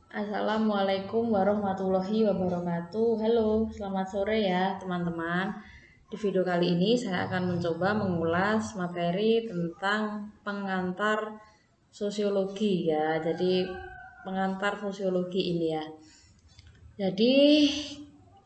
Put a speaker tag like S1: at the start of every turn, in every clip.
S1: Assalamualaikum warahmatullahi wabarakatuh. Halo, selamat sore ya teman-teman. Di video kali ini saya akan mencoba mengulas materi tentang pengantar sosiologi ya. Jadi pengantar sosiologi ini ya. Jadi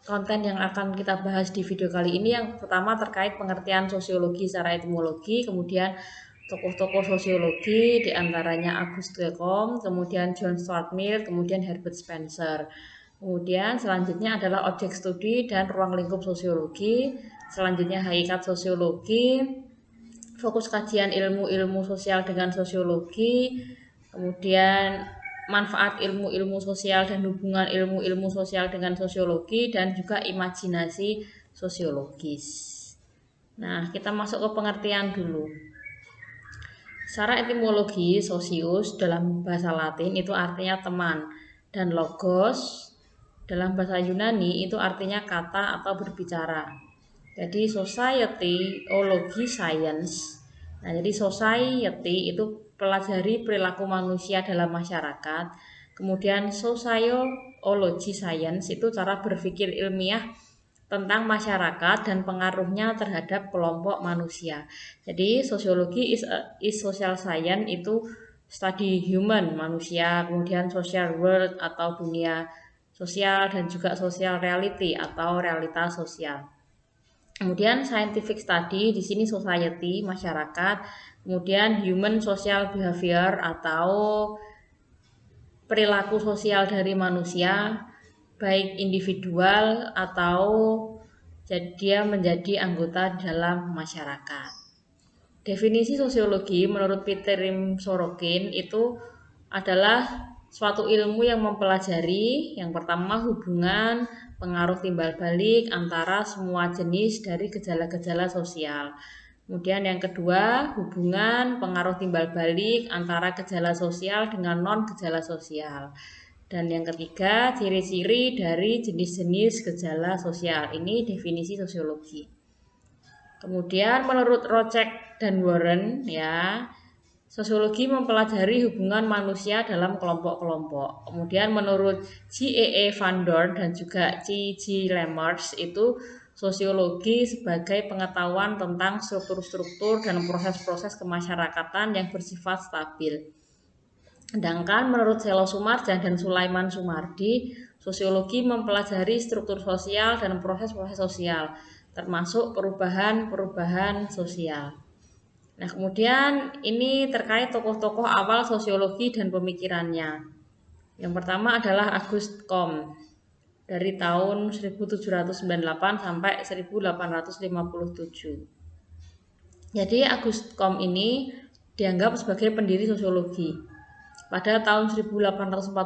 S1: konten yang akan kita bahas di video kali ini yang pertama terkait pengertian sosiologi secara etimologi, kemudian tokoh-tokoh sosiologi diantaranya Auguste Comte, kemudian John Stuart Mill, kemudian Herbert Spencer. Kemudian selanjutnya adalah objek studi dan ruang lingkup sosiologi, selanjutnya hakikat sosiologi, fokus kajian ilmu-ilmu sosial dengan sosiologi, kemudian manfaat ilmu-ilmu sosial dan hubungan ilmu-ilmu sosial dengan sosiologi, dan juga imajinasi sosiologis. Nah, kita masuk ke pengertian dulu. Secara etimologi, sosius dalam bahasa Latin itu artinya teman, dan logos dalam bahasa Yunani itu artinya kata atau berbicara. Jadi society, ologi science. Nah, jadi society itu pelajari perilaku manusia dalam masyarakat. Kemudian sociology science itu cara berpikir ilmiah tentang masyarakat dan pengaruhnya terhadap kelompok manusia. Jadi sosiologi is social science itu study human manusia, kemudian social world atau dunia sosial, dan juga social reality atau realitas sosial. Kemudian scientific study di sini society masyarakat, kemudian human social behavior atau perilaku sosial dari manusia baik individual atau dia menjadi anggota dalam masyarakat. Definisi sosiologi menurut Peter Sorokin itu adalah suatu ilmu yang mempelajari yang pertama hubungan pengaruh timbal balik antara semua jenis dari gejala-gejala sosial. Kemudian yang kedua, hubungan pengaruh timbal balik antara gejala sosial dengan non-gejala sosial. Dan yang ketiga, ciri-ciri dari jenis-jenis gejala sosial. Ini definisi sosiologi. Kemudian menurut Rocek dan Warren ya, sosiologi mempelajari hubungan manusia dalam kelompok-kelompok. Kemudian menurut G.E.E. Van Dorn dan juga C.G. Lemers itu sosiologi sebagai pengetahuan tentang struktur-struktur dan proses-proses kemasyarakatan yang bersifat stabil. Sedangkan menurut Selo Sumarjan dan Sulaiman Sumardi, sosiologi mempelajari struktur sosial dan proses-proses sosial, termasuk perubahan-perubahan sosial. Nah, kemudian ini terkait tokoh-tokoh awal sosiologi dan pemikirannya. Yang pertama adalah Auguste Comte dari tahun 1798 sampai 1857. Jadi Auguste Comte ini dianggap sebagai pendiri sosiologi. Pada tahun 1842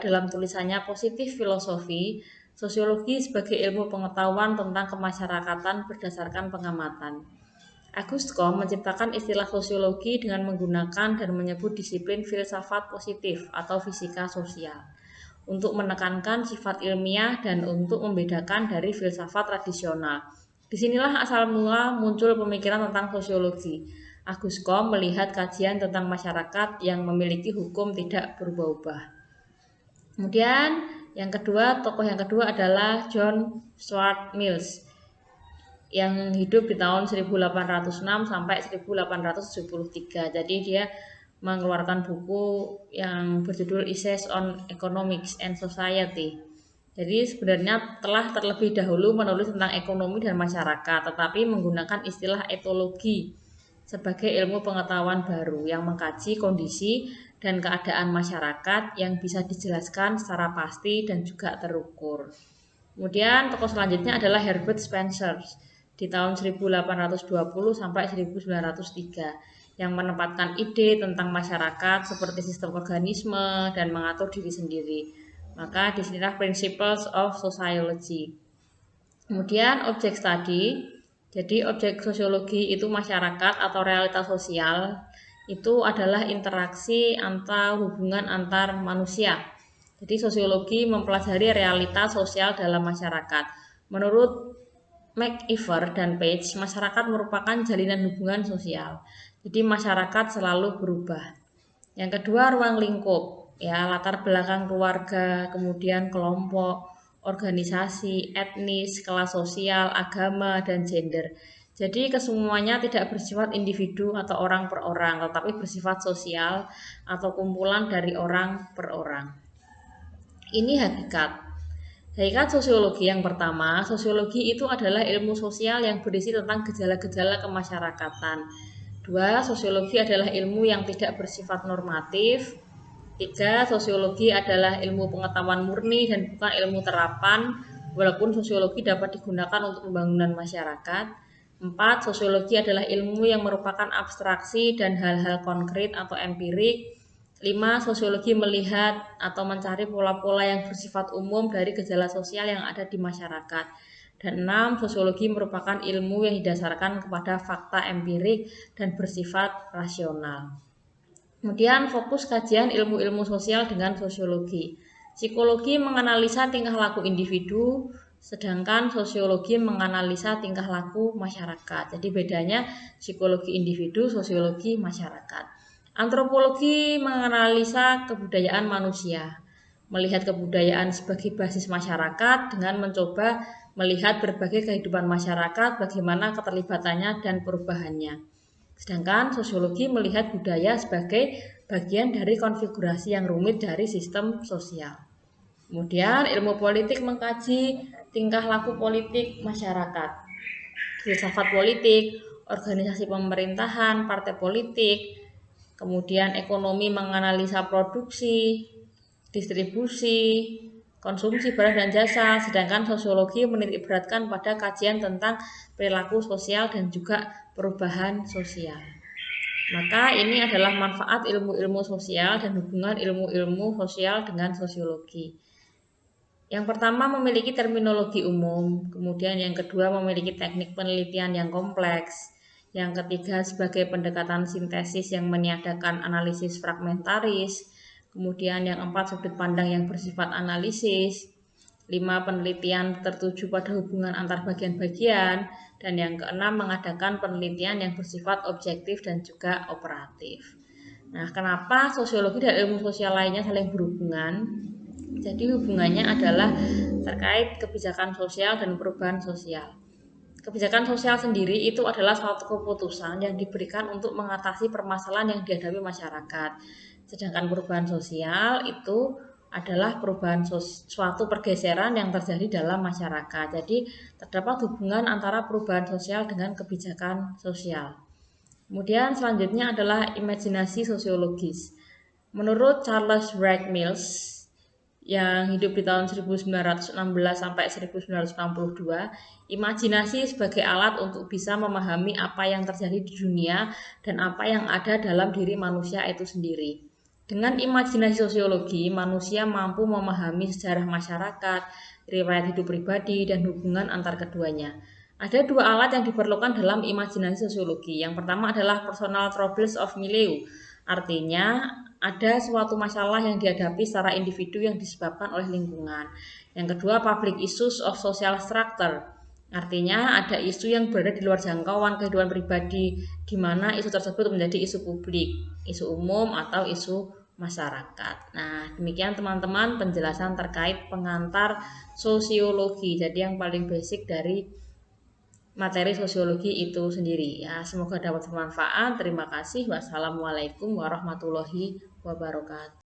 S1: dalam tulisannya Positif Filosofi, sosiologi sebagai ilmu pengetahuan tentang kemasyarakatan berdasarkan pengamatan. Auguste Comte menciptakan istilah sosiologi dengan menggunakan dan menyebut disiplin filsafat positif atau fisika sosial untuk menekankan sifat ilmiah dan untuk membedakan dari filsafat tradisional. Disinilah asal mula muncul pemikiran tentang sosiologi. Auguste Comte melihat kajian tentang masyarakat yang memiliki hukum tidak berubah-ubah. Kemudian tokoh yang kedua adalah John Stuart Mill yang hidup di tahun 1806 sampai 1873. Jadi dia mengeluarkan buku yang berjudul Essays on Economics and Society. Jadi sebenarnya telah terlebih dahulu menulis tentang ekonomi dan masyarakat, tetapi menggunakan istilah etologi sebagai ilmu pengetahuan baru yang mengkaji kondisi dan keadaan masyarakat yang bisa dijelaskan secara pasti dan juga terukur. Kemudian tokoh selanjutnya adalah Herbert Spencer di tahun 1820 sampai 1903 yang menempatkan ide tentang masyarakat seperti sistem organisme dan mengatur diri sendiri. Maka disinilah Principles of Sociology. Kemudian objek study, jadi objek sosiologi itu masyarakat atau realitas sosial itu adalah interaksi antar hubungan antar manusia. Jadi sosiologi mempelajari realitas sosial dalam masyarakat. Menurut McIver dan Page, masyarakat merupakan jalinan hubungan sosial. Jadi masyarakat selalu berubah. Yang kedua, ruang lingkup. ya, latar belakang keluarga, kemudian kelompok, organisasi, etnis, kelas sosial, agama, dan gender. Jadi kesemuanya tidak bersifat individu atau orang per orang, tetapi bersifat sosial atau kumpulan dari orang per orang. Ini hakikat. Hakikat sosiologi yang pertama, sosiologi itu adalah ilmu sosial yang berisi tentang gejala-gejala kemasyarakatan. Dua, sosiologi adalah ilmu yang tidak bersifat normatif. Tiga, sosiologi adalah ilmu pengetahuan murni dan bukan ilmu terapan, walaupun sosiologi dapat digunakan untuk pembangunan masyarakat. Empat, sosiologi adalah ilmu yang merupakan abstraksi dan hal-hal konkret atau empirik. Lima, sosiologi melihat atau mencari pola-pola yang bersifat umum dari gejala sosial yang ada di masyarakat. Dan enam, sosiologi merupakan ilmu yang didasarkan kepada fakta empirik dan bersifat rasional. Kemudian fokus kajian ilmu-ilmu sosial dengan sosiologi. Psikologi menganalisa tingkah laku individu, sedangkan sosiologi menganalisa tingkah laku masyarakat. Jadi bedanya psikologi individu, sosiologi masyarakat. Antropologi menganalisa kebudayaan manusia, melihat kebudayaan sebagai basis masyarakat dengan mencoba melihat berbagai kehidupan masyarakat, bagaimana keterlibatannya dan perubahannya. Sedangkan sosiologi melihat budaya sebagai bagian dari konfigurasi yang rumit dari sistem sosial. Kemudian ilmu politik mengkaji tingkah laku politik masyarakat, filsafat politik, organisasi pemerintahan, partai politik. Kemudian ekonomi menganalisa produksi, distribusi, konsumsi barang dan jasa, sedangkan sosiologi menitik beratkan pada kajian tentang perilaku sosial dan juga perubahan sosial. Maka ini adalah manfaat ilmu-ilmu sosial dan hubungan ilmu-ilmu sosial dengan sosiologi. Yang pertama memiliki terminologi umum, kemudian yang kedua memiliki teknik penelitian yang kompleks, yang ketiga sebagai pendekatan sintesis yang meniadakan analisis fragmentaris, kemudian yang empat sudut pandang yang bersifat analisis, lima penelitian tertuju pada hubungan antar bagian-bagian, dan yang keenam mengadakan penelitian yang bersifat objektif dan juga operatif. Nah, kenapa sosiologi dan ilmu sosial lainnya saling berhubungan? Jadi hubungannya adalah terkait kebijakan sosial dan perubahan sosial. Kebijakan sosial sendiri itu adalah suatu keputusan yang diberikan untuk mengatasi permasalahan yang dihadapi masyarakat. Sedangkan perubahan sosial itu adalah perubahan suatu pergeseran yang terjadi dalam masyarakat. Jadi terdapat hubungan antara perubahan sosial dengan kebijakan sosial. Kemudian selanjutnya adalah imajinasi sosiologis. Menurut Charles Wright Mills yang hidup di tahun 1916 sampai 1962, imajinasi sebagai alat untuk bisa memahami apa yang terjadi di dunia dan apa yang ada dalam diri manusia itu sendiri. Dengan imajinasi sosiologi, manusia mampu memahami sejarah masyarakat, riwayat hidup pribadi, dan hubungan antar keduanya. Ada dua alat yang diperlukan dalam imajinasi sosiologi. Yang pertama adalah personal troubles of milieu. Artinya, ada suatu masalah yang dihadapi secara individu yang disebabkan oleh lingkungan. Yang kedua, public issues of social structure. Artinya, ada isu yang berada di luar jangkauan kehidupan pribadi, di mana isu tersebut menjadi isu publik, isu umum atau isu masyarakat. Nah, demikian teman-teman penjelasan terkait pengantar sosiologi. Jadi yang paling basic dari materi sosiologi itu sendiri ya. Semoga dapat bermanfaat. Terima kasih. Wassalamualaikum warahmatullahi wabarakatuh.